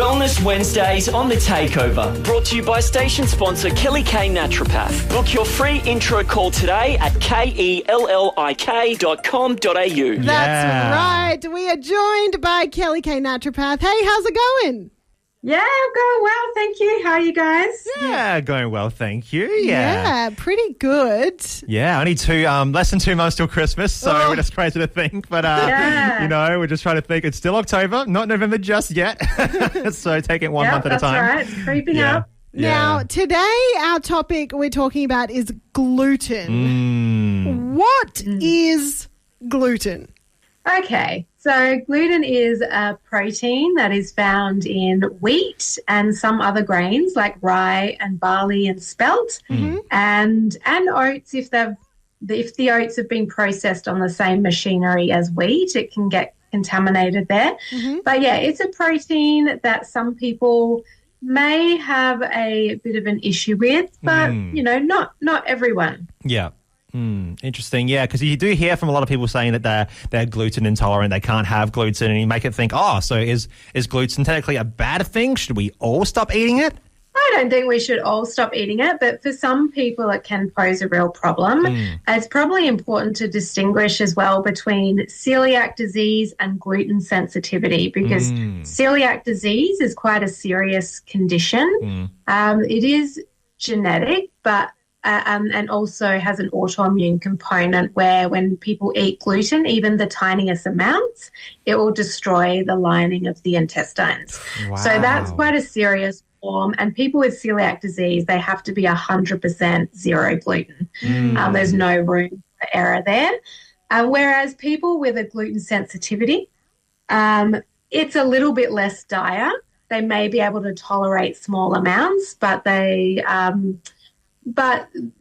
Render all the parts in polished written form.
Wellness Wednesdays on The Takeover. Brought to you by station sponsor Kelli K Naturopath. Book your free intro call today at kellik.com.au. That's right. We are joined by Kelli K Naturopath. Hey, how's it going? Yeah, I'm going well, thank you. How are you guys? Yeah, going well, thank you. Yeah, pretty good. Yeah, only less than 2 months till Christmas, so we're just crazy to think. But, we're just trying to think. It's still October, not November just yet. So take it one month at a time. That's right. It's creeping up. Now, today our topic we're talking about is gluten. What is gluten? Okay, so gluten is a protein that is found in wheat and some other grains like rye and barley and spelt, and oats. If the oats have been processed on the same machinery as wheat, it can get contaminated there. But yeah, it's a protein that some people may have a bit of an issue with, but not everyone. Yeah. Interesting, yeah, because you do hear from a lot of people saying that they're gluten intolerant, they can't have gluten, and you make it think, so is gluten technically a bad thing? Should we all stop eating it? I don't think we should all stop eating it, but for some people it can pose a real problem. It's probably important to distinguish as well between celiac disease and gluten sensitivity, because celiac disease is quite a serious condition. It is genetic, but and also has an autoimmune component where when people eat gluten, even the tiniest amounts, it will destroy the lining of the intestines. Wow. So that's quite a serious form. And people with celiac disease, they have to be 100% zero gluten. There's no room for error there. Whereas people with a gluten sensitivity, it's a little bit less dire. They may be able to tolerate small amounts, but they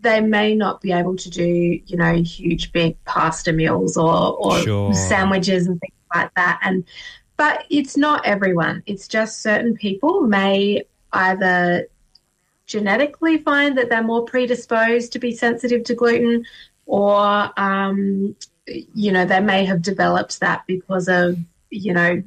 may not be able to do, huge, big pasta meals or sandwiches and things like that. But it's not everyone. It's just certain people may either genetically find that they're more predisposed to be sensitive to gluten, or, they may have developed that because of,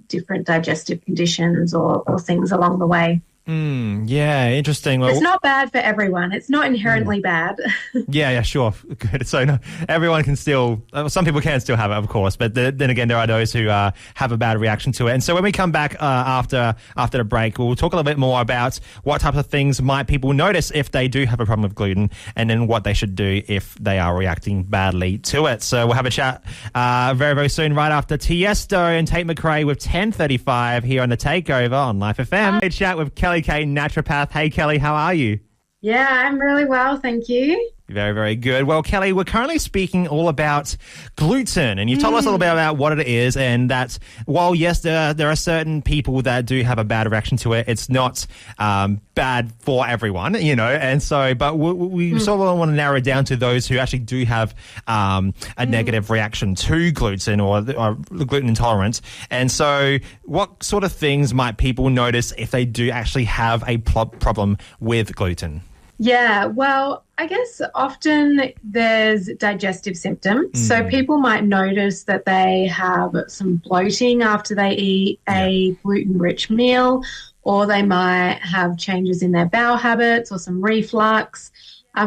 different digestive conditions or things along the way. Yeah, interesting. Well, it's not bad for everyone. It's not inherently bad. Yeah, sure. Good. So everyone can still, some people can still have it, of course, but then again, there are those who have a bad reaction to it. And so when we come back after the break, we'll talk a little bit more about what types of things might people notice if they do have a problem with gluten, and then what they should do if they are reacting badly to it. So we'll have a chat very, very soon, right after Tiesto and Tate McRae with 10:35 here on The Takeover on Life FM. A chat with Kelli K Naturopath. Hey, Kelli, how are you? Yeah, I'm really well, thank you. Very, very good. Well, Kelli, we're currently speaking all about gluten, and you've told us a little bit about what it is, and that while, yes, there are certain people that do have a bad reaction to it, it's not bad for everyone, and so, but we sort of want to narrow it down to those who actually do have a negative reaction to gluten or gluten intolerance. And so what sort of things might people notice if they do actually have a problem with gluten? Yeah, well, I guess often there's digestive symptoms. So people might notice that they have some bloating after they eat a gluten-rich meal, or they might have changes in their bowel habits or some reflux.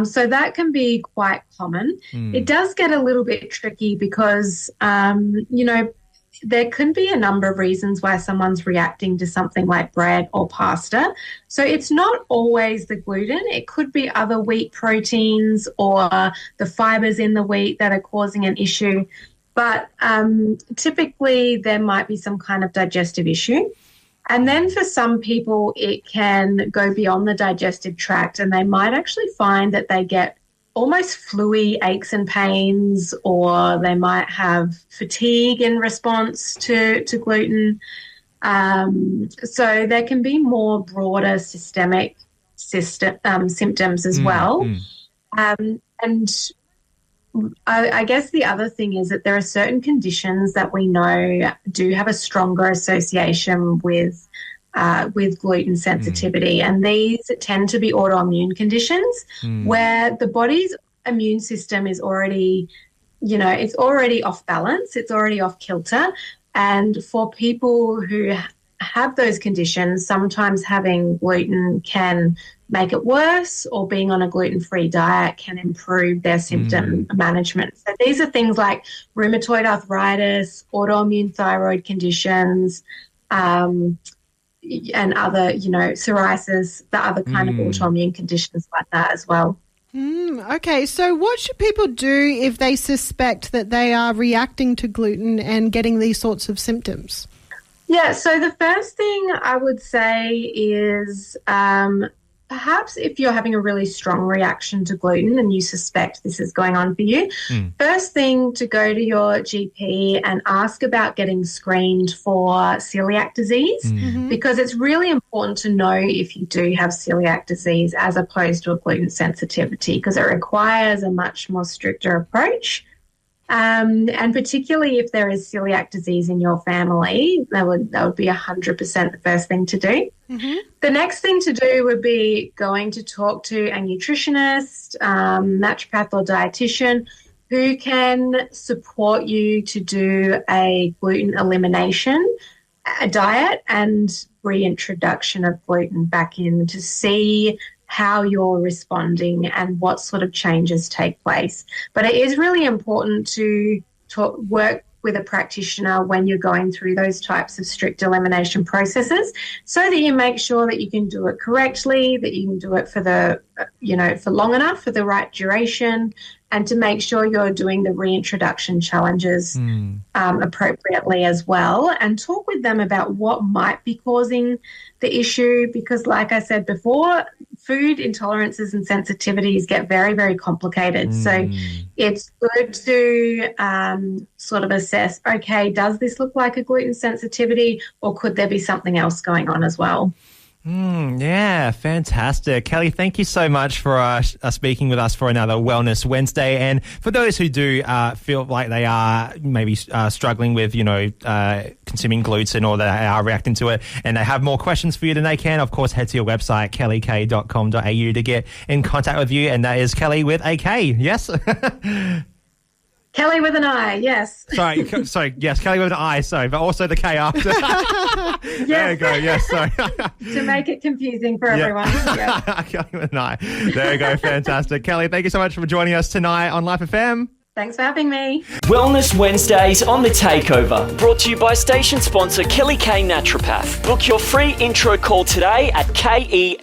So that can be quite common. It does get a little bit tricky because, there could be a number of reasons why someone's reacting to something like bread or pasta. So it's not always the gluten. It could be other wheat proteins or the fibers in the wheat that are causing an issue. But typically there might be some kind of digestive issue. And then for some people, it can go beyond the digestive tract, and they might actually find that they get almost fluey aches and pains, or they might have fatigue in response to gluten. So there can be more broader systemic symptoms as well. And I guess the other thing is that there are certain conditions that we know do have a stronger association with gluten sensitivity, and these tend to be autoimmune conditions where the body's immune system is already, it's already off balance, it's already off kilter. And for people who have those conditions, sometimes having gluten can make it worse, or being on a gluten-free diet can improve their symptom management. So these are things like rheumatoid arthritis, autoimmune thyroid conditions, and other, psoriasis, the other kind of autoimmune conditions like that as well. Okay, so what should people do if they suspect that they are reacting to gluten and getting these sorts of symptoms? Yeah, so the first thing I would say is perhaps if you're having a really strong reaction to gluten and you suspect this is going on for you, first thing to go to your GP and ask about getting screened for celiac disease, because it's really important to know if you do have celiac disease as opposed to a gluten sensitivity, because it requires a much more stricter approach. And particularly if there is celiac disease in your family, that would be 100% the first thing to do. The next thing to do would be going to talk to a nutritionist, naturopath or dietitian who can support you to do a gluten elimination diet and reintroduction of gluten back in to see how you're responding and what sort of changes take place. But it is really important to work with a practitioner when you're going through those types of strict elimination processes, so that you make sure that you can do it correctly, that you can do it for for long enough, for the right duration, and to make sure you're doing the reintroduction challenges appropriately as well, and talk with them about what might be causing the issue, because like I said before, food intolerances and sensitivities get very, very complicated. So it's good to sort of assess, okay, does this look like a gluten sensitivity, or could there be something else going on as well? Yeah, fantastic. Kelli, thank you so much for speaking with us for another Wellness Wednesday. And for those who do feel like they are maybe struggling with, consuming gluten, or they are reacting to it, and they have more questions for you than they can, of course, head to your website, kellik.com.au, to get in contact with you. And that is Kelli with a K, yes? Kelli with an I, yes. Sorry, yes, Kelli with an I, but also the K after. Yes. There you go, yes, sorry. To make it confusing for everyone. Yeah. Kelli with an I. There you go, fantastic. Kelli, thank you so much for joining us tonight on Life FM. Thanks for having me. Wellness Wednesdays on The Takeover, brought to you by station sponsor Kelli K Naturopath. Book your free intro call today at kellik.com.au.